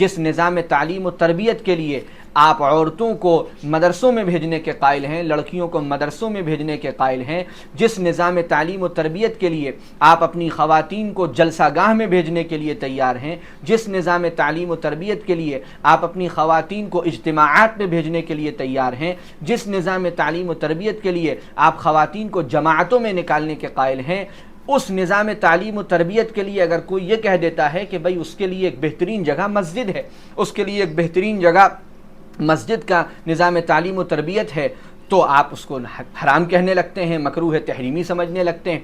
جس نظام تعلیم و تربیت کے لیے آپ عورتوں کو مدرسوں میں بھیجنے کے قائل ہیں، لڑکیوں کو مدرسوں میں بھیجنے کے قائل ہیں، جس نظام تعلیم و تربیت کے لیے آپ اپنی خواتین کو جلسہ گاہ میں بھیجنے کے لیے تیار ہیں، جس نظام تعلیم و تربیت کے لیے آپ اپنی خواتین کو اجتماعات میں بھیجنے کے لیے تیار ہیں، جس نظام تعلیم و تربیت کے لیے آپ خواتین کو جماعتوں میں نکالنے کے قائل ہیں، اس نظام تعلیم و تربیت کے لیے اگر کوئی یہ کہہ دیتا ہے کہ بھئی اس کے لیے ایک بہترین جگہ مسجد ہے، اس کے لیے ایک بہترین جگہ مسجد کا نظام تعلیم و تربیت ہے، تو آپ اس کو حرام کہنے لگتے ہیں، مکروہ تحریمی سمجھنے لگتے ہیں۔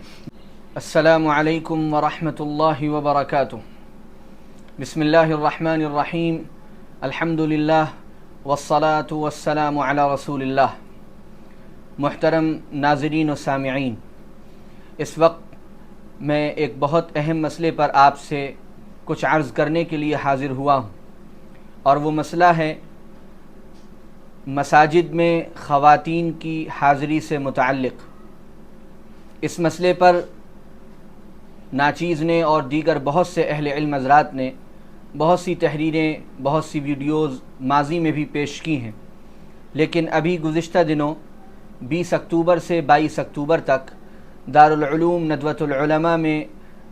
السلام علیکم ورحمۃ اللہ وبرکاتہ۔ بسم اللہ الرحمن الرحیم، الحمد للہ والصلاة والسلام علی رسول اللہ۔ محترم ناظرین و سامعین، اس وقت میں ایک بہت اہم مسئلے پر آپ سے کچھ عرض کرنے کے لیے حاضر ہوا ہوں، اور وہ مسئلہ ہے مساجد میں خواتین کی حاضری سے متعلق۔ اس مسئلے پر ناچیز نے اور دیگر بہت سے اہل علم حضرات نے بہت سی تحریریں، بہت سی ویڈیوز ماضی میں بھی پیش کی ہیں، لیکن ابھی گزشتہ دنوں 20 اکتوبر سے 22 اکتوبر تک دارالعلوم ندوۃ العلماء میں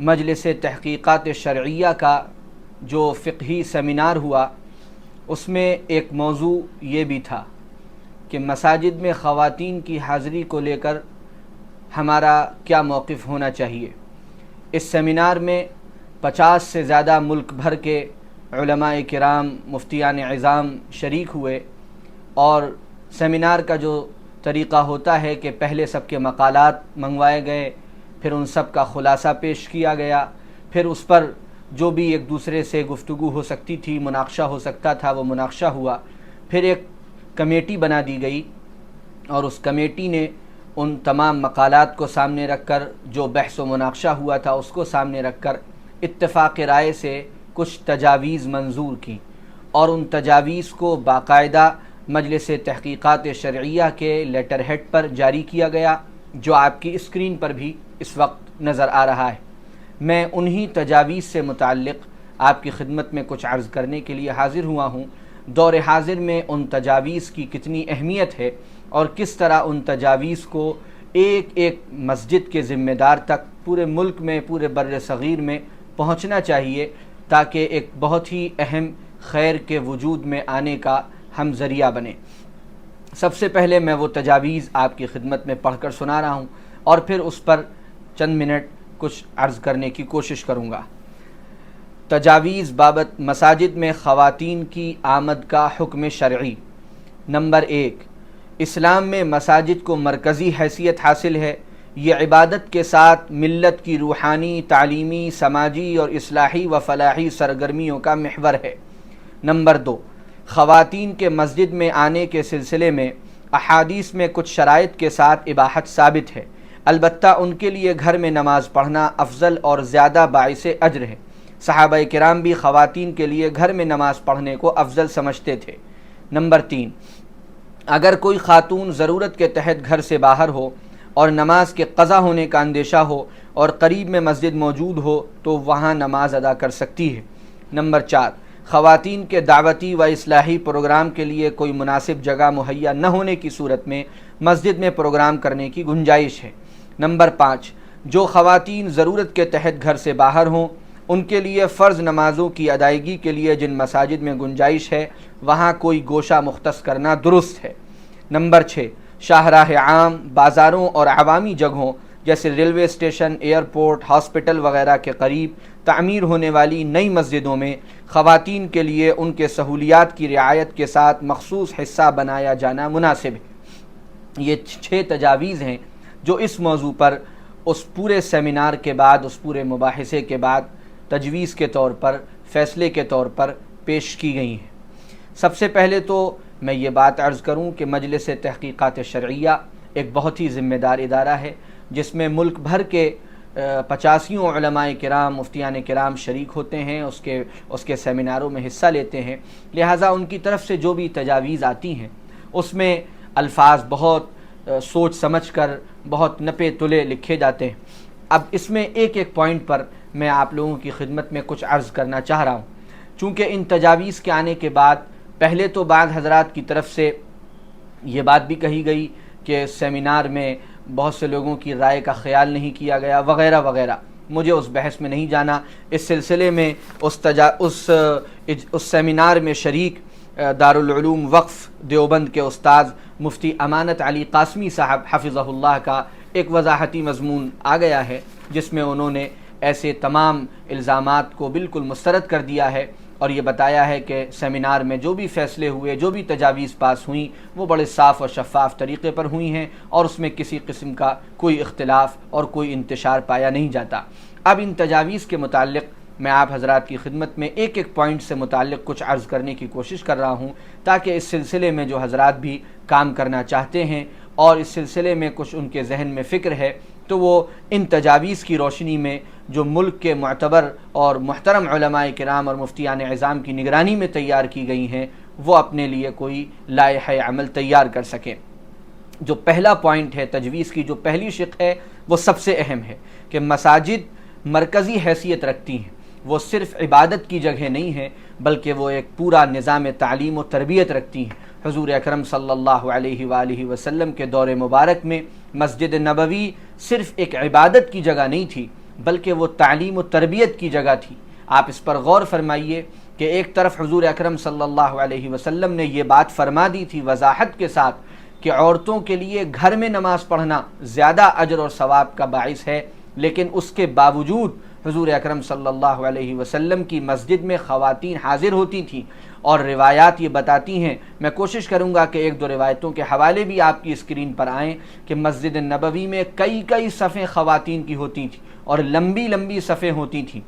مجلس تحقیقات شرعیہ کا جو فقہی سیمینار ہوا، اس میں ایک موضوع یہ بھی تھا کہ مساجد میں خواتین کی حاضری کو لے کر ہمارا کیا موقف ہونا چاہیے۔ اس سیمینار میں 50 سے زیادہ ملک بھر کے علماء کرام، مفتیان عظام شریک ہوئے، اور سیمینار کا جو طریقہ ہوتا ہے کہ پہلے سب کے مقالات منگوائے گئے، پھر ان سب کا خلاصہ پیش کیا گیا، پھر اس پر جو بھی ایک دوسرے سے گفتگو ہو سکتی تھی، مناقشہ ہو سکتا تھا، وہ مناقشہ ہوا، پھر ایک کمیٹی بنا دی گئی، اور اس کمیٹی نے ان تمام مقالات کو سامنے رکھ کر، جو بحث و مناقشہ ہوا تھا اس کو سامنے رکھ کر اتفاق رائے سے کچھ تجاویز منظور کی، اور ان تجاویز کو باقاعدہ مجلس تحقیقات شرعیہ کے لیٹر ہیڈ پر جاری کیا گیا، جو آپ کی اسکرین پر بھی اس وقت نظر آ رہا ہے۔ میں انہی تجاویز سے متعلق آپ کی خدمت میں کچھ عرض کرنے کے لیے حاضر ہوا ہوں۔ دور حاضر میں ان تجاویز کی کتنی اہمیت ہے، اور کس طرح ان تجاویز کو ایک ایک مسجد کے ذمہ دار تک پورے ملک میں، پورے بر صغیر میں پہنچنا چاہیے، تاکہ ایک بہت ہی اہم خیر کے وجود میں آنے کا ہم ذریعہ بنے۔ سب سے پہلے میں وہ تجاویز آپ کی خدمت میں پڑھ کر سنا رہا ہوں، اور پھر اس پر چند منٹ کچھ عرض کرنے کی کوشش کروں گا۔ تجاویز بابت مساجد میں خواتین کی آمد کا حکم شرعی۔ نمبر 1، اسلام میں مساجد کو مرکزی حیثیت حاصل ہے۔ یہ عبادت کے ساتھ ملت کی روحانی، تعلیمی، سماجی اور اصلاحی و فلاحی سرگرمیوں کا محور ہے۔ نمبر 2، خواتین کے مسجد میں آنے کے سلسلے میں احادیث میں کچھ شرائط کے ساتھ اباحت ثابت ہے، البتہ ان کے لیے گھر میں نماز پڑھنا افضل اور زیادہ باعث اجر ہے۔ صحابہ کرام بھی خواتین کے لیے گھر میں نماز پڑھنے کو افضل سمجھتے تھے۔ نمبر 3، اگر کوئی خاتون ضرورت کے تحت گھر سے باہر ہو اور نماز کے قضا ہونے کا اندیشہ ہو اور قریب میں مسجد موجود ہو تو وہاں نماز ادا کر سکتی ہے۔ نمبر 4، خواتین کے دعوتی و اصلاحی پروگرام کے لیے کوئی مناسب جگہ مہیا نہ ہونے کی صورت میں مسجد میں پروگرام کرنے کی گنجائش ہے۔ نمبر 5، جو خواتین ضرورت کے تحت گھر سے باہر ہوں، ان کے لیے فرض نمازوں کی ادائیگی کے لیے جن مساجد میں گنجائش ہے وہاں کوئی گوشہ مختص کرنا درست ہے۔ نمبر 6، شاہراہ عام، بازاروں اور عوامی جگہوں جیسے ریلوے اسٹیشن، ایئرپورٹ، ہاسپٹل وغیرہ کے قریب تعمیر ہونے والی نئی مسجدوں میں خواتین کے لیے ان کے سہولیات کی رعایت کے ساتھ مخصوص حصہ بنایا جانا مناسب ہے۔ یہ 6 تجاویز ہیں جو اس موضوع پر اس پورے سیمینار کے بعد، اس پورے مباحثے کے بعد تجویز کے طور پر، فیصلے کے طور پر پیش کی گئی ہیں۔ سب سے پہلے تو میں یہ بات عرض کروں کہ مجلس تحقیقات شرعیہ ایک بہت ہی ذمہ دار ادارہ ہے، جس میں ملک بھر کے 85 علماء کرام، مفتیان کرام شریک ہوتے ہیں، اس کے سیمیناروں میں حصہ لیتے ہیں، لہٰذا ان کی طرف سے جو بھی تجاویز آتی ہیں اس میں الفاظ بہت سوچ سمجھ کر، بہت نپے تلے لکھے جاتے ہیں۔ اب اس میں ایک ایک پوائنٹ پر میں آپ لوگوں کی خدمت میں کچھ عرض کرنا چاہ رہا ہوں۔ چونکہ ان تجاویز کے آنے کے بعد پہلے تو بعض حضرات کی طرف سے یہ بات بھی کہی گئی کہ سیمینار میں بہت سے لوگوں کی رائے کا خیال نہیں کیا گیا وغیرہ وغیرہ. مجھے اس بحث میں نہیں جانا. اس سلسلے میں اس سیمینار میں شریک دارالعلوم وقف دیوبند کے استاذ مفتی امانت علی قاسمی صاحب حفظہ اللہ کا ایک وضاحتی مضمون آ گیا ہے، جس میں انہوں نے ایسے تمام الزامات کو بالکل مسترد کر دیا ہے اور یہ بتایا ہے کہ سیمینار میں جو بھی فیصلے ہوئے، جو بھی تجاویز پاس ہوئیں، وہ بڑے صاف اور شفاف طریقے پر ہوئی ہیں اور اس میں کسی قسم کا کوئی اختلاف اور کوئی انتشار پایا نہیں جاتا. اب ان تجاویز کے متعلق میں آپ حضرات کی خدمت میں ایک ایک پوائنٹ سے متعلق کچھ عرض کرنے کی کوشش کر رہا ہوں، تاکہ اس سلسلے میں جو حضرات بھی کام کرنا چاہتے ہیں اور اس سلسلے میں کچھ ان کے ذہن میں فکر ہے، تو وہ ان تجاویز کی روشنی میں جو ملک کے معتبر اور محترم علماء کرام اور مفتیان عظام کی نگرانی میں تیار کی گئی ہیں، وہ اپنے لیے کوئی لائحہ عمل تیار کر سکیں. جو پہلا پوائنٹ ہے تجویز کی، جو پہلی شق ہے، وہ سب سے اہم ہے کہ مساجد مرکزی حیثیت رکھتی ہیں. وہ صرف عبادت کی جگہ نہیں ہیں، بلکہ وہ ایک پورا نظام تعلیم و تربیت رکھتی ہیں. حضور اکرم صلی اللہ علیہ وآلہ وسلم کے دور مبارک میں مسجد نبوی صرف ایک عبادت کی جگہ نہیں تھی، بلکہ وہ تعلیم و تربیت کی جگہ تھی. آپ اس پر غور فرمائیے کہ ایک طرف حضور اکرم صلی اللہ علیہ وسلم نے یہ بات فرما دی تھی وضاحت کے ساتھ کہ عورتوں کے لیے گھر میں نماز پڑھنا زیادہ اجر اور ثواب کا باعث ہے، لیکن اس کے باوجود حضور اکرم صلی اللہ علیہ وسلم کی مسجد میں خواتین حاضر ہوتی تھیں. اور روایات یہ بتاتی ہیں، میں کوشش کروں گا کہ ایک دو روایتوں کے حوالے بھی آپ کی اسکرین پر آئیں، کہ مسجد نبوی میں کئی صفیں خواتین کی ہوتی تھیں اور لمبی لمبی صفیں ہوتی تھیں.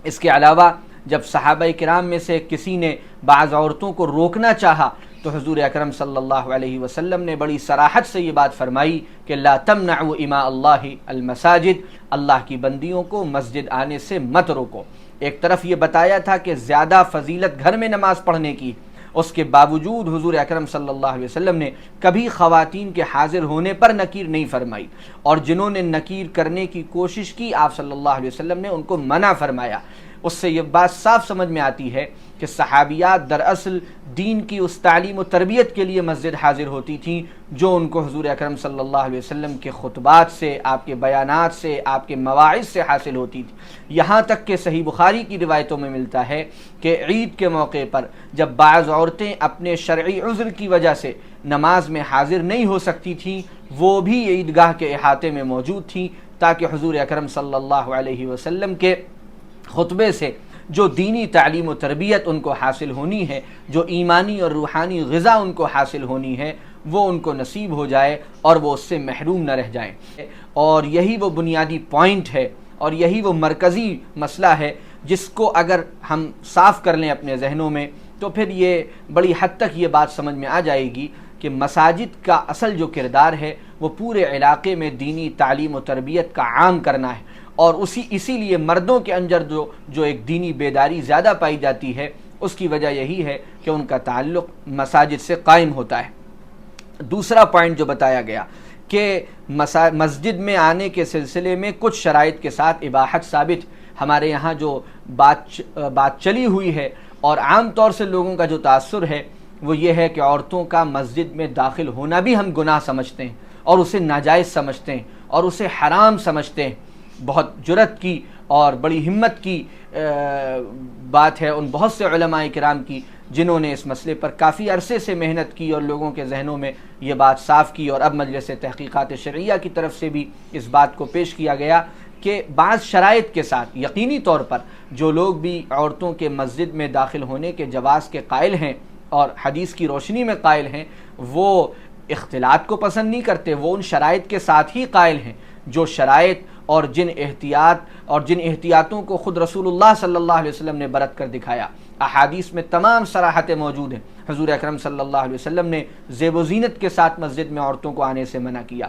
اس کے علاوہ جب صحابہ کرام میں سے کسی نے بعض عورتوں کو روکنا چاہا تو حضور اکرم صلی اللہ علیہ وسلم نے بڑی صراحت سے یہ بات فرمائی کہ لا تمنعوا اماء اللہ المساجد، اللہ کی بندیوں کو مسجد آنے سے مت روکو. ایک طرف یہ بتایا تھا کہ زیادہ فضیلت گھر میں نماز پڑھنے کی، اس کے باوجود حضور اکرم صلی اللہ علیہ وسلم نے کبھی خواتین کے حاضر ہونے پر نکیر نہیں فرمائی، اور جنہوں نے نکیر کرنے کی کوشش کی آپ صلی اللہ علیہ وسلم نے ان کو منع فرمایا. اس سے یہ بات صاف سمجھ میں آتی ہے کہ صحابیات دراصل دین کی اس تعلیم و تربیت کے لیے مسجد حاضر ہوتی تھیں جو ان کو حضور اکرم صلی اللہ علیہ وسلم کے خطبات سے، آپ کے بیانات سے، آپ کے مواعظ سے حاصل ہوتی تھی. یہاں تک کہ صحیح بخاری کی روایتوں میں ملتا ہے کہ عید کے موقع پر جب بعض عورتیں اپنے شرعی عذر کی وجہ سے نماز میں حاضر نہیں ہو سکتی تھیں، وہ بھی عیدگاہ کے احاطے میں موجود تھیں، تاکہ حضور اکرم صلی اللہ علیہ وسلم کے خطبے سے جو دینی تعلیم و تربیت ان کو حاصل ہونی ہے، جو ایمانی اور روحانی غذا ان کو حاصل ہونی ہے، وہ ان کو نصیب ہو جائے اور وہ اس سے محروم نہ رہ جائیں. اور یہی وہ بنیادی پوائنٹ ہے اور یہی وہ مرکزی مسئلہ ہے جس کو اگر ہم صاف کر لیں اپنے ذہنوں میں تو پھر یہ بڑی حد تک یہ بات سمجھ میں آ جائے گی کہ مساجد کا اصل جو کردار ہے وہ پورے علاقے میں دینی تعلیم و تربیت کا عام کرنا ہے. اور اسی لیے مردوں کے اندر جو ایک دینی بیداری زیادہ پائی جاتی ہے، اس کی وجہ یہی ہے کہ ان کا تعلق مساجد سے قائم ہوتا ہے. دوسرا پوائنٹ جو بتایا گیا کہ مسجد میں آنے کے سلسلے میں کچھ شرائط کے ساتھ اباحت ثابت. ہمارے یہاں جو بات چلی ہوئی ہے اور عام طور سے لوگوں کا جو تاثر ہے وہ یہ ہے کہ عورتوں کا مسجد میں داخل ہونا بھی ہم گناہ سمجھتے ہیں اور اسے ناجائز سمجھتے ہیں اور اسے حرام سمجھتے ہیں. بہت جرأت کی اور بڑی ہمت کی بات ہے ان بہت سے علماء کرام کی جنہوں نے اس مسئلے پر کافی عرصے سے محنت کی اور لوگوں کے ذہنوں میں یہ بات صاف کی، اور اب مجلس تحقیقات شرعیہ کی طرف سے بھی اس بات کو پیش کیا گیا کہ بعض شرائط کے ساتھ یقینی طور پر جو لوگ بھی عورتوں کے مسجد میں داخل ہونے کے جواز کے قائل ہیں اور حدیث کی روشنی میں قائل ہیں، وہ اختلاط کو پسند نہیں کرتے، وہ ان شرائط کے ساتھ ہی قائل ہیں جو شرائط اور جن احتیاطوں کو خود رسول اللہ صلی اللہ علیہ وسلم نے برت کر دکھایا. احادیث میں تمام صراحتیں موجود ہیں. حضور اکرم صلی اللہ علیہ وسلم نے زیب و زینت کے ساتھ مسجد میں عورتوں کو آنے سے منع کیا،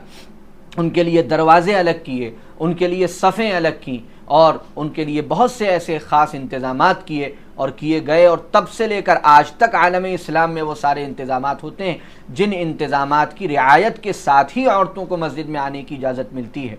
ان کے لیے دروازے الگ کیے، ان کے لیے صفیں الگ کیں، اور ان کے لیے بہت سے ایسے خاص انتظامات کیے اور کیے گئے، اور تب سے لے کر آج تک عالم اسلام میں وہ سارے انتظامات ہوتے ہیں جن انتظامات کی رعایت کے ساتھ ہی عورتوں کو مسجد میں آنے کی اجازت ملتی ہے۔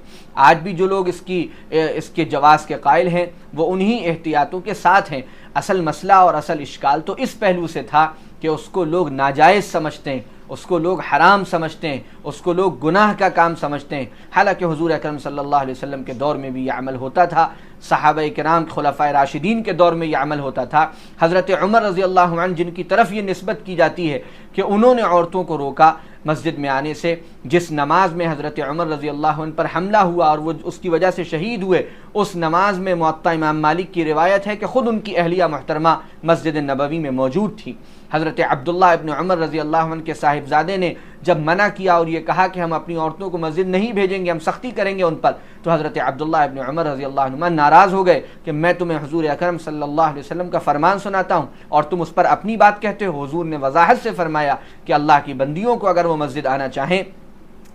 آج بھی جو لوگ اس کے جواز کے قائل ہیں وہ انہی احتیاطوں کے ساتھ ہیں۔ اصل مسئلہ اور اصل اشکال تو اس پہلو سے تھا کہ اس کو لوگ ناجائز سمجھتے ہیں، اس کو لوگ حرام سمجھتے ہیں، اس کو لوگ گناہ کا کام سمجھتے ہیں، حالانکہ حضور اکرم صلی اللہ علیہ وسلم کے دور میں بھی یہ عمل ہوتا تھا، صحابہ کرام خلفائے راشدین کے دور میں یہ عمل ہوتا تھا۔ حضرت عمر رضی اللہ عنہ جن کی طرف یہ نسبت کی جاتی ہے کہ انہوں نے عورتوں کو روکا مسجد میں آنے سے، جس نماز میں حضرت عمر رضی اللہ عنہ پر حملہ ہوا اور وہ اس کی وجہ سے شہید ہوئے، اس نماز میں موطا امام مالک کی روایت ہے کہ خود ان کی اہلیہ محترمہ مسجد نبوی میں موجود تھی۔ حضرت عبداللہ ابن عمر رضی اللہ عنہ کے صاحبزادے نے جب منع کیا اور یہ کہا کہ ہم اپنی عورتوں کو مسجد نہیں بھیجیں گے، ہم سختی کریں گے ان پر، تو حضرت عبداللہ ابن عمر رضی اللہ عنہ ناراض ہو گئے کہ میں تمہیں حضور اکرم صلی اللہ علیہ وسلم کا فرمان سناتا ہوں اور تم اس پر اپنی بات کہتے ہو۔ حضور نے وضاحت سے فرمایا کہ اللہ کی بندیوں کو اگر وہ مسجد آنا چاہیں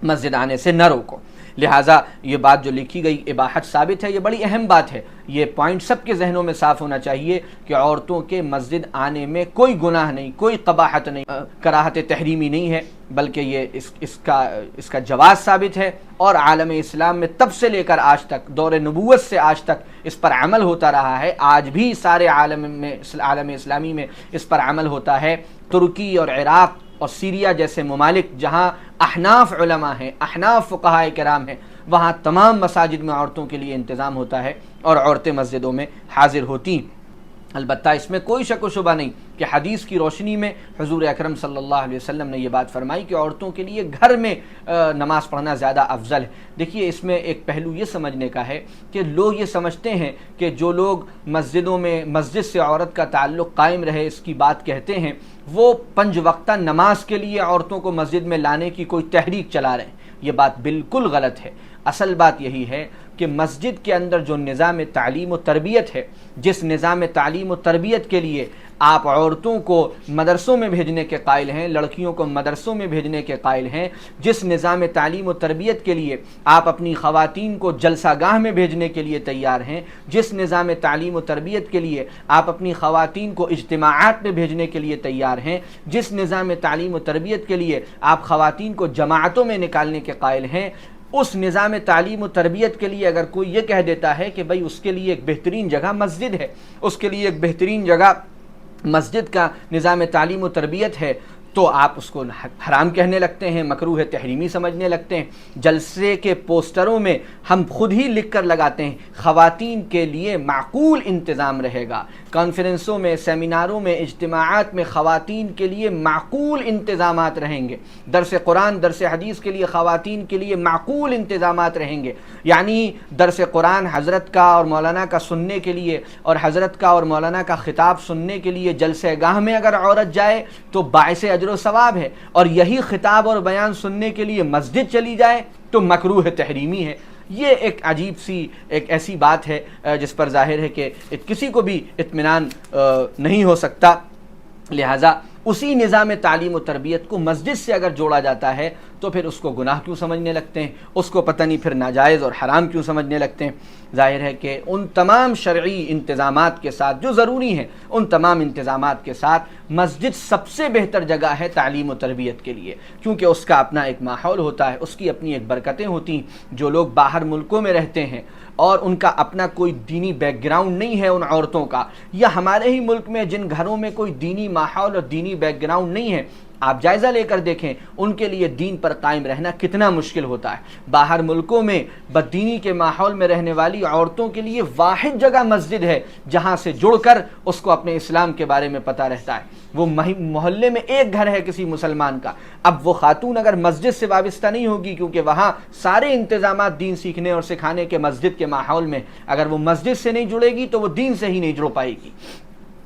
مسجد آنے سے نہ روکو۔ لہٰذا یہ بات جو لکھی گئی اباحت ثابت ہے، یہ بڑی اہم بات ہے، یہ پوائنٹ سب کے ذہنوں میں صاف ہونا چاہیے کہ عورتوں کے مسجد آنے میں کوئی گناہ نہیں، کوئی قباحت نہیں، کراہت تحریمی نہیں ہے، بلکہ یہ اس کا جواز ثابت ہے، اور عالم اسلام میں تب سے لے کر آج تک، دور نبوت سے آج تک اس پر عمل ہوتا رہا ہے، آج بھی سارے عالم اسلامی میں اس پر عمل ہوتا ہے۔ ترکی اور عراق اور سیریا جیسے ممالک جہاں احناف علماء ہیں، احناف فقہاء کرام ہیں، وہاں تمام مساجد میں عورتوں کے لیے انتظام ہوتا ہے اور عورتیں مسجدوں میں حاضر ہوتی ہیں۔ البتہ اس میں کوئی شک و شبہ نہیں کہ حدیث کی روشنی میں حضور اکرم صلی اللہ علیہ وسلم نے یہ بات فرمائی کہ عورتوں کے لیے گھر میں نماز پڑھنا زیادہ افضل ہے۔ دیکھیے اس میں ایک پہلو یہ سمجھنے کا ہے کہ لوگ یہ سمجھتے ہیں کہ جو لوگ مسجدوں میں مسجد سے عورت کا تعلق قائم رہے اس کی بات کہتے ہیں، وہ 5 وقتہ نماز کے لیے عورتوں کو مسجد میں لانے کی کوئی تحریک چلا رہے ہیں۔ یہ بات بالکل غلط ہے۔ اصل بات یہی ہے کہ مسجد کے اندر جو نظام تعلیم و تربیت ہے، جس نظام تعلیم و تربیت کے لیے آپ عورتوں کو مدرسوں میں بھیجنے کے قائل ہیں، لڑکیوں کو مدرسوں میں بھیجنے کے قائل ہیں، جس نظام تعلیم و تربیت کے لیے آپ اپنی خواتین کو جلسہ گاہ میں بھیجنے کے لیے تیار ہیں، جس نظام تعلیم و تربیت کے لیے آپ اپنی خواتین کو اجتماعات میں بھیجنے کے لیے تیار ہیں، جس نظام تعلیم و تربیت کے لیے آپ خواتین کو جماعتوں میں نکالنے کے قائل ہیں، اس نظام تعلیم و تربیت کے لیے اگر کوئی یہ کہہ دیتا ہے کہ بھئی اس کے لیے ایک بہترین جگہ مسجد ہے، اس کے لیے ایک بہترین جگہ مسجد کا نظام تعلیم و تربیت ہے، تو آپ اس کو حرام کہنے لگتے ہیں، مکروہ تحریمی سمجھنے لگتے ہیں۔ جلسے کے پوسٹروں میں ہم خود ہی لکھ کر لگاتے ہیں خواتین کے لیے معقول انتظام رہے گا، کانفرنسوں میں، سیمیناروں میں، اجتماعات میں خواتین کے لیے معقول انتظامات رہیں گے، درس قرآن درس حدیث کے لیے خواتین کے لیے معقول انتظامات رہیں گے، یعنی درس قرآن حضرت کا اور مولانا کا سننے کے لیے اور حضرت کا اور مولانا کا خطاب سننے کے لیے جلسہ گاہ میں اگر عورت جائے تو باعث اجر و ثواب ہے، اور یہی خطاب اور بیان سننے کے لیے مسجد چلی جائے تو مکروہ تحریمی ہے۔ یہ ایک عجیب سی ایک ایسی بات ہے جس پر ظاہر ہے کہ کسی کو بھی اطمینان نہیں ہو سکتا۔ لہٰذا اسی نظام تعلیم و تربیت کو مسجد سے اگر جوڑا جاتا ہے تو پھر اس کو گناہ کیوں سمجھنے لگتے ہیں، اس کو پتہ نہیں پھر ناجائز اور حرام کیوں سمجھنے لگتے ہیں۔ ظاہر ہے کہ ان تمام شرعی انتظامات کے ساتھ جو ضروری ہیں، ان تمام انتظامات کے ساتھ مسجد سب سے بہتر جگہ ہے تعلیم و تربیت کے لیے، کیونکہ اس کا اپنا ایک ماحول ہوتا ہے، اس کی اپنی ایک برکتیں ہوتی ہیں۔ جو لوگ باہر ملکوں میں رہتے ہیں اور ان کا اپنا کوئی دینی بیک گراؤنڈ نہیں ہے ان عورتوں کا، یا ہمارے ہی ملک میں جن گھروں میں کوئی دینی ماحول اور دینی بیک گراؤنڈ نہیں ہے، آپ جائزہ لے کر دیکھیں ان کے لیے دین پر قائم رہنا کتنا مشکل ہوتا ہے۔ باہر ملکوں میں بددینی کے ماحول میں رہنے والی عورتوں کے لیے واحد جگہ مسجد ہے جہاں سے جڑ کر اس کو اپنے اسلام کے بارے میں پتہ رہتا ہے۔ وہ محلے میں ایک گھر ہے کسی مسلمان کا، اب وہ خاتون اگر مسجد سے وابستہ نہیں ہوگی، کیونکہ وہاں سارے انتظامات دین سیکھنے اور سکھانے کے مسجد کے ماحول میں، اگر وہ مسجد سے نہیں جڑے گی تو وہ دین سے ہی نہیں جڑ پائے گی۔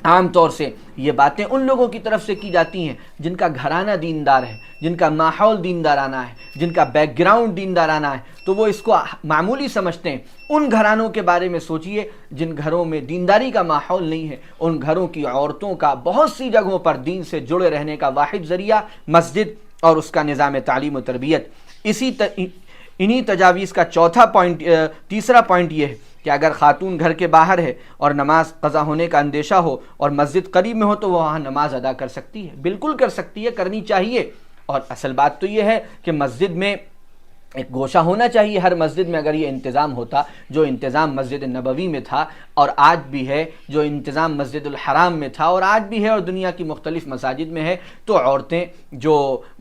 عام طور سے یہ باتیں ان لوگوں کی طرف سے کی جاتی ہیں جن کا گھرانہ دیندار ہے، جن کا ماحول دیندارانہ ہے، جن کا بیک گراؤنڈ دیندارانہ ہے، تو وہ اس کو معمولی سمجھتے ہیں۔ ان گھرانوں کے بارے میں سوچئے جن گھروں میں دینداری کا ماحول نہیں ہے، ان گھروں کی عورتوں کا بہت سی جگہوں پر دین سے جڑے رہنے کا واحد ذریعہ مسجد اور اس کا نظام تعلیم و تربیت۔ انہی تجاویز کا تیسرا پوائنٹ یہ ہے کہ اگر خاتون گھر کے باہر ہے اور نماز قضا ہونے کا اندیشہ ہو اور مسجد قریب میں ہو تو وہ وہاں نماز ادا کر سکتی ہے، بالکل کر سکتی ہے، کرنی چاہیے۔ اور اصل بات تو یہ ہے کہ مسجد میں ایک گوشہ ہونا چاہیے ہر مسجد میں۔ اگر یہ انتظام ہوتا جو انتظام مسجد نبوی میں تھا اور آج بھی ہے، جو انتظام مسجد الحرام میں تھا اور آج بھی ہے اور دنیا کی مختلف مساجد میں ہے، تو عورتیں جو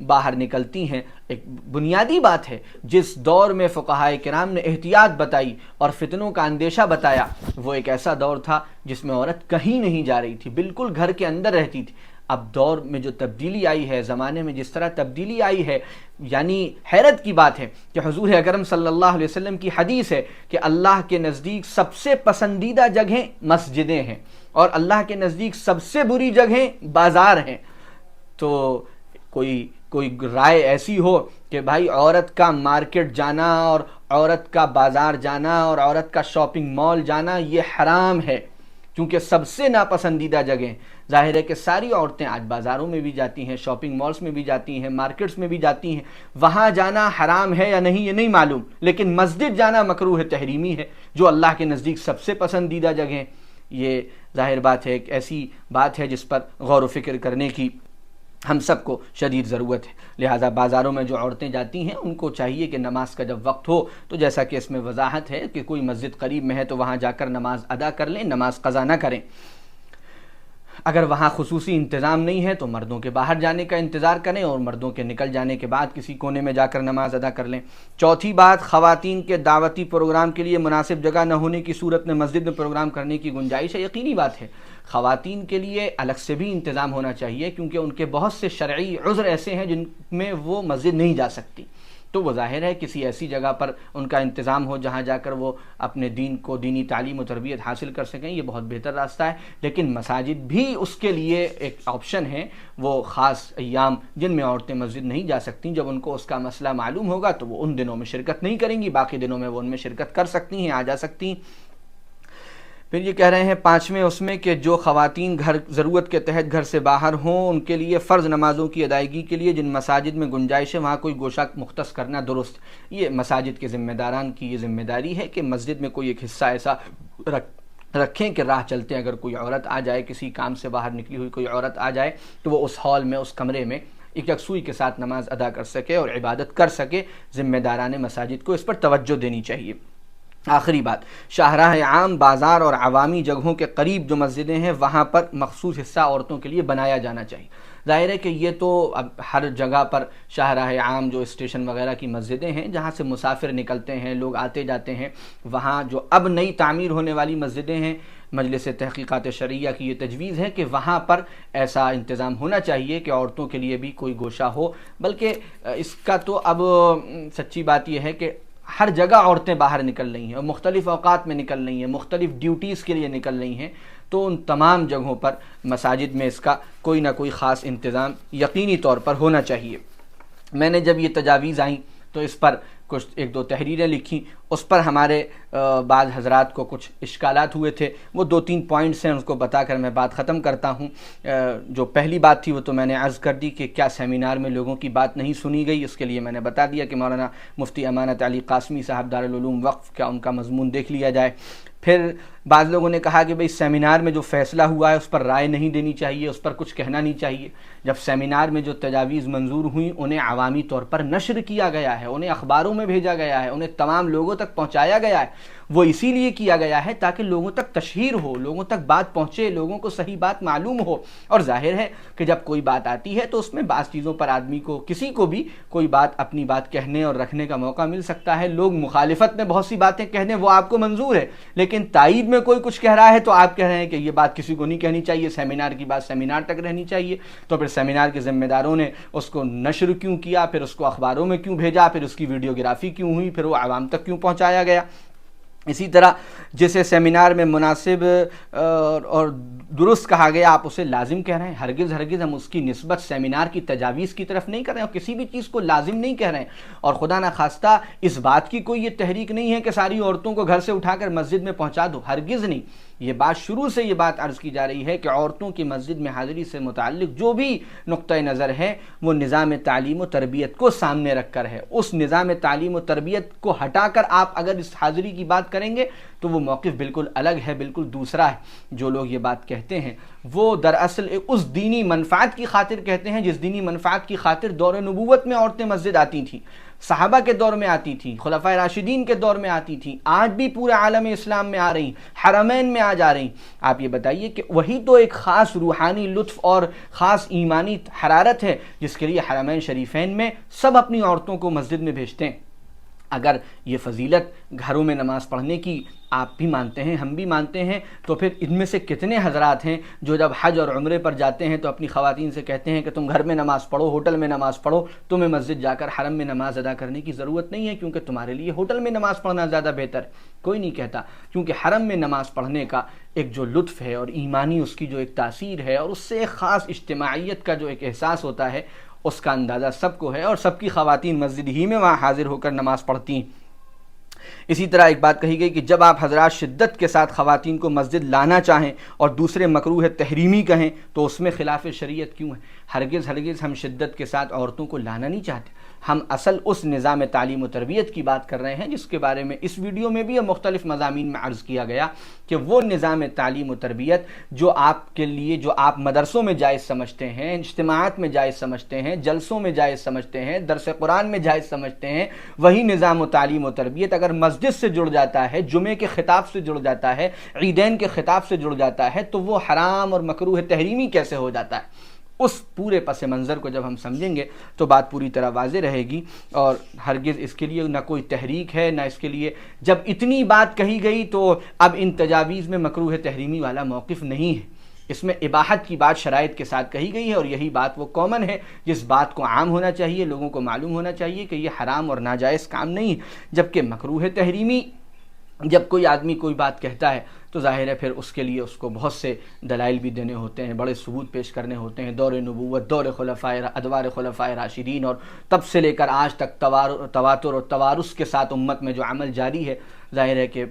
باہر نکلتی ہیں، ایک بنیادی بات ہے جس دور میں فقہائے کرام نے احتیاط بتائی اور فتنوں کا اندیشہ بتایا، وہ ایک ایسا دور تھا جس میں عورت کہیں نہیں جا رہی تھی، بالکل گھر کے اندر رہتی تھی۔ اب دور میں جو تبدیلی آئی ہے، زمانے میں جس طرح تبدیلی آئی ہے، یعنی حیرت کی بات ہے کہ حضور اکرم صلی اللہ علیہ وسلم کی حدیث ہے کہ اللہ کے نزدیک سب سے پسندیدہ جگہیں مسجدیں ہیں اور اللہ کے نزدیک سب سے بری جگہیں بازار ہیں۔ تو کوئی رائے ایسی ہو کہ بھائی عورت کا مارکیٹ جانا اور عورت کا بازار جانا اور عورت کا شاپنگ مال جانا یہ حرام ہے، کیونکہ سب سے ناپسندیدہ جگہیں، ظاہر ہے کہ ساری عورتیں آج بازاروں میں بھی جاتی ہیں، شاپنگ مالز میں بھی جاتی ہیں، مارکیٹس میں بھی جاتی ہیں، وہاں جانا حرام ہے یا نہیں یہ نہیں معلوم، لیکن مسجد جانا مکروہ تحریمی ہے جو اللہ کے نزدیک سب سے پسندیدہ جگہیں۔ یہ ظاہر بات ہے، ایک ایسی بات ہے جس پر غور و فکر کرنے کی ہم سب کو شدید ضرورت ہے۔ لہٰذا بازاروں میں جو عورتیں جاتی ہیں ان کو چاہیے کہ نماز کا جب وقت ہو تو جیسا کہ اس میں وضاحت ہے کہ کوئی مسجد قریب میں ہے تو وہاں جا کر نماز ادا کر لیں، نماز قضا نہ کریں۔ اگر وہاں خصوصی انتظام نہیں ہے تو مردوں کے باہر جانے کا انتظار کریں اور مردوں کے نکل جانے کے بعد کسی کونے میں جا کر نماز ادا کر لیں۔ چوتھی بات، خواتین کے دعوتی پروگرام کے لیے مناسب جگہ نہ ہونے کی صورت میں مسجد میں پروگرام کرنے کی گنجائش ہے۔ یقینی بات ہے خواتین کے لیے الگ سے بھی انتظام ہونا چاہیے، کیونکہ ان کے بہت سے شرعی عذر ایسے ہیں جن میں وہ مسجد نہیں جا سکتی، تو وہ ظاہر ہے کسی ایسی جگہ پر ان کا انتظام ہو جہاں جا کر وہ اپنے دین کو دینی تعلیم و تربیت حاصل کر سکیں، یہ بہت بہتر راستہ ہے۔ لیکن مساجد بھی اس کے لیے ایک آپشن ہے، وہ خاص ایام جن میں عورتیں مسجد نہیں جا سکتیں، جب ان کو اس کا مسئلہ معلوم ہوگا تو وہ ان دنوں میں شرکت نہیں کریں گی، باقی دنوں میں وہ ان میں شرکت کر سکتی ہیں، آ جا سکتی ہیں۔ پھر یہ کہہ رہے ہیں پانچویں اس میں کہ جو خواتین ضرورت کے تحت گھر سے باہر ہوں ان کے لیے فرض نمازوں کی ادائیگی کے لیے جن مساجد میں گنجائش ہے وہاں کوئی گوشہ مختص کرنا درست، یہ مساجد کے ذمہ داران کی یہ ذمہ داری ہے کہ مسجد میں کوئی ایک حصہ ایسا رکھیں کہ راہ چلتے اگر کوئی عورت آ جائے، کسی کام سے باہر نکلی ہوئی کوئی عورت آ جائے تو وہ اس ہال میں، اس کمرے میں ایک یکسوئی کے ساتھ نماز ادا کر سکے اور عبادت کر سکے۔ ذمہ داران مساجد کو اس پر توجہ دینی چاہیے۔ آخری بات، شاہراہ عام، بازار اور عوامی جگہوں کے قریب جو مسجدیں ہیں وہاں پر مخصوص حصہ عورتوں کے لیے بنایا جانا چاہیے۔ ظاہر ہے کہ یہ تو اب ہر جگہ پر شاہراہ عام جو اسٹیشن وغیرہ کی مسجدیں ہیں جہاں سے مسافر نکلتے ہیں، لوگ آتے جاتے ہیں، وہاں جو اب نئی تعمیر ہونے والی مسجدیں ہیں، مجلس تحقیقات شرعیہ کی یہ تجویز ہے کہ وہاں پر ایسا انتظام ہونا چاہیے کہ عورتوں کے لیے بھی کوئی گوشہ ہو، بلکہ اس کا تو اب سچی بات یہ ہے کہ ہر جگہ عورتیں باہر نکل رہی ہیں اور مختلف اوقات میں نکل رہی ہیں، مختلف ڈیوٹیز کے لیے نکل رہی ہیں، تو ان تمام جگہوں پر مساجد میں اس کا کوئی نہ کوئی خاص انتظام یقینی طور پر ہونا چاہیے۔ میں نے جب یہ تجاویز آئیں تو اس پر کچھ ایک دو تحریریں لکھیں، اس پر ہمارے بعض حضرات کو کچھ اشکالات ہوئے تھے، وہ 2-3 پوائنٹس ہیں، اس کو بتا کر میں بات ختم کرتا ہوں۔ جو پہلی بات تھی وہ تو میں نے عرض کر دی کہ کیا سیمینار میں لوگوں کی بات نہیں سنی گئی، اس کے لیے میں نے بتا دیا کہ مولانا مفتی امانت علی قاسمی صاحب دارالعلوم وقف کا ان کا مضمون دیکھ لیا جائے۔ پھر بعض لوگوں نے کہا کہ بھئی سیمینار میں جو فیصلہ ہوا ہے اس پر رائے نہیں دینی چاہیے، اس پر کچھ کہنا نہیں چاہیے۔ جب سیمینار میں جو تجاویز منظور ہوئیں انہیں عوامی طور پر نشر کیا گیا ہے، انہیں اخباروں میں بھیجا گیا ہے، انہیں تمام لوگوں تک پہنچایا گیا ہے، وہ اسی لیے کیا گیا ہے تاکہ لوگوں تک تشہیر ہو، لوگوں تک بات پہنچے، لوگوں کو صحیح بات معلوم ہو۔ اور ظاہر ہے کہ جب کوئی بات آتی ہے تو اس میں بعض چیزوں پر آدمی کو، کسی کو بھی کوئی بات، اپنی بات کہنے اور رکھنے کا موقع مل سکتا ہے۔ لوگ مخالفت میں بہت سی باتیں کہنے وہ آپ کو منظور ہے، لیکن تائید میں کوئی کچھ کہہ رہا ہے تو آپ کہہ رہے ہیں کہ یہ بات کسی کو نہیں کہنی چاہیے، سیمینار کی بات سیمینار تک رہنی چاہیے۔ تو پھر سیمینار کے ذمہ داروں نے اس کو نشر کیوں کیا، پھر اس کو اخباروں میں کیوں بھیجا، پھر اس کی ویڈیوگرافی کیوں ہوئی، پھر وہ عوام تک کیوں پہنچایا گیا۔ اسی طرح جسے سیمینار میں مناسب اور درست کہا گیا آپ اسے لازم کہہ رہے ہیں، ہرگز ہم اس کی نسبت سیمینار کی تجاویز کی طرف نہیں کر رہے ہیں اور کسی بھی چیز کو لازم نہیں کہہ رہے ہیں۔ اور خدا نخواستہ اس بات کی کوئی یہ تحریک نہیں ہے کہ ساری عورتوں کو گھر سے اٹھا کر مسجد میں پہنچا دو، ہرگز نہیں۔ یہ بات شروع سے یہ بات عرض کی جا رہی ہے کہ عورتوں کی مسجد میں حاضری سے متعلق جو بھی نقطہ نظر ہے وہ نظام تعلیم و تربیت کو سامنے رکھ کر ہے. اس نظام تعلیم و تربیت کو ہٹا کر آپ اگر اس حاضری کی بات کریں گے تو وہ موقف بالکل الگ ہے, بالکل دوسرا ہے. جو لوگ یہ بات کہتے ہیں وہ دراصل اس دینی منفعت کی خاطر کہتے ہیں جس دینی منفعت کی خاطر دور نبوت میں عورتیں مسجد آتی تھیں, صحابہ کے دور میں آتی تھیں, خلفائے راشدین کے دور میں آتی تھیں, آج بھی پورے عالم اسلام میں آ رہی, حرمین میں آج آ رہی. آپ یہ بتائیے کہ وہی تو ایک خاص روحانی لطف اور خاص ایمانی حرارت ہے جس کے لیے حرمین شریفین میں سب اپنی عورتوں کو مسجد میں بھیجتے ہیں. اگر یہ فضیلت گھروں میں نماز پڑھنے کی آپ بھی مانتے ہیں, ہم بھی مانتے ہیں, تو پھر ان میں سے کتنے حضرات ہیں جو جب حج اور عمرے پر جاتے ہیں تو اپنی خواتین سے کہتے ہیں کہ تم گھر میں نماز پڑھو, ہوٹل میں نماز پڑھو, تمہیں مسجد جا کر حرم میں نماز ادا کرنے کی ضرورت نہیں ہے کیونکہ تمہارے لیے ہوٹل میں نماز پڑھنا زیادہ بہتر ہے. کوئی نہیں کہتا, کیونکہ حرم میں نماز پڑھنے کا ایک جو لطف ہے اور ایمانی اس کی جو ایک تاثیر ہے اور اس سے ایک خاص اجتماعیت کا جو ایک احساس ہوتا ہے اس کا اندازہ سب کو ہے, اور سب کی خواتین مسجد ہی میں وہاں حاضر ہو کر نماز پڑھتی ہیں. اسی طرح ایک بات کہی گئی کہ جب آپ حضرات شدت کے ساتھ خواتین کو مسجد لانا چاہیں اور دوسرے مکروہ تحریمی کہیں تو اس میں خلاف شریعت کیوں ہے؟ ہرگز ہم شدت کے ساتھ عورتوں کو لانا نہیں چاہتے. ہم اصل اس نظام تعلیم و تربیت کی بات کر رہے ہیں جس کے بارے میں اس ویڈیو میں بھی مختلف مضامین میں عرض کیا گیا کہ وہ نظام تعلیم و تربیت جو آپ کے لیے, جو آپ مدرسوں میں جائز سمجھتے ہیں, اجتماعات میں جائز سمجھتے ہیں, جلسوں میں جائز سمجھتے ہیں, درس قرآن میں جائز سمجھتے ہیں, وہی نظام و تعلیم و تربیت اگر مسجد سے جڑ جاتا ہے, جمعے کے خطاب سے جڑ جاتا ہے, عیدین کے خطاب سے جڑ جاتا ہے تو وہ حرام اور مکروہ تحریمی کیسے ہو جاتا ہے؟ اس پورے پس منظر کو جب ہم سمجھیں گے تو بات پوری طرح واضح رہے گی. اور ہرگز اس کے لیے نہ کوئی تحریک ہے, نہ اس کے لیے جب اتنی بات کہی گئی تو اب ان تجاویز میں مکروہ تحریمی والا موقف نہیں ہے. اس میں اباحت کی بات شرائط کے ساتھ کہی گئی ہے اور یہی بات وہ کامن ہے جس بات کو عام ہونا چاہیے, لوگوں کو معلوم ہونا چاہیے کہ یہ حرام اور ناجائز کام نہیں ہے. جبکہ مکروہ تحریمی جب کوئی آدمی کوئی بات کہتا ہے تو ظاہر ہے پھر اس کے لیے اس کو بہت سے دلائل بھی دینے ہوتے ہیں, بڑے ثبوت پیش کرنے ہوتے ہیں. دور نبوت, دور ادوار خلفائے راشدین اور تب سے لے کر آج تک تواتر اور توارث کے ساتھ امت میں جو عمل جاری ہے, ظاہر ہے کہ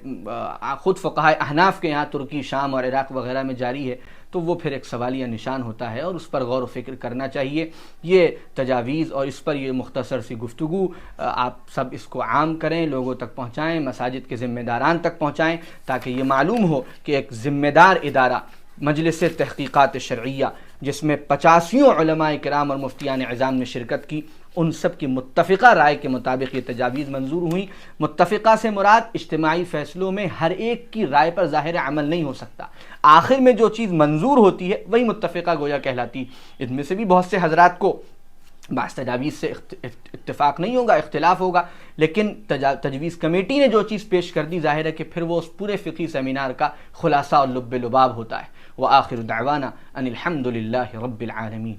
خود فقہائے احناف کے یہاں ترکی, شام اور عراق وغیرہ میں جاری ہے, تو وہ پھر ایک سوالیہ نشان ہوتا ہے اور اس پر غور و فکر کرنا چاہیے. یہ تجاویز اور اس پر یہ مختصر سی گفتگو آپ سب اس کو عام کریں, لوگوں تک پہنچائیں, مساجد کے ذمہ داران تک پہنچائیں تاکہ یہ معلوم ہو کہ ایک ذمہ دار ادارہ مجلس تحقیقات شرعیہ جس میں 85 علماء کرام اور مفتیان عظام نے شرکت کی, ان سب کی متفقہ رائے کے مطابق یہ تجاویز منظور ہوئیں. متفقہ سے مراد اجتماعی فیصلوں میں ہر ایک کی رائے پر ظاہر عمل نہیں ہو سکتا, آخر میں جو چیز منظور ہوتی ہے وہی متفقہ گویا کہلاتی. ان میں سے بھی بہت سے حضرات کو بعض تجاویز سے اتفاق نہیں ہوگا, اختلاف ہوگا, لیکن تجویز کمیٹی نے جو چیز پیش کر دی ظاہر ہے کہ پھر وہ اس پورے فقہی سیمینار کا خلاصہ اور لب لباب ہوتا ہے. وآخر دعوانا ان الحمد للہ رب العالمین.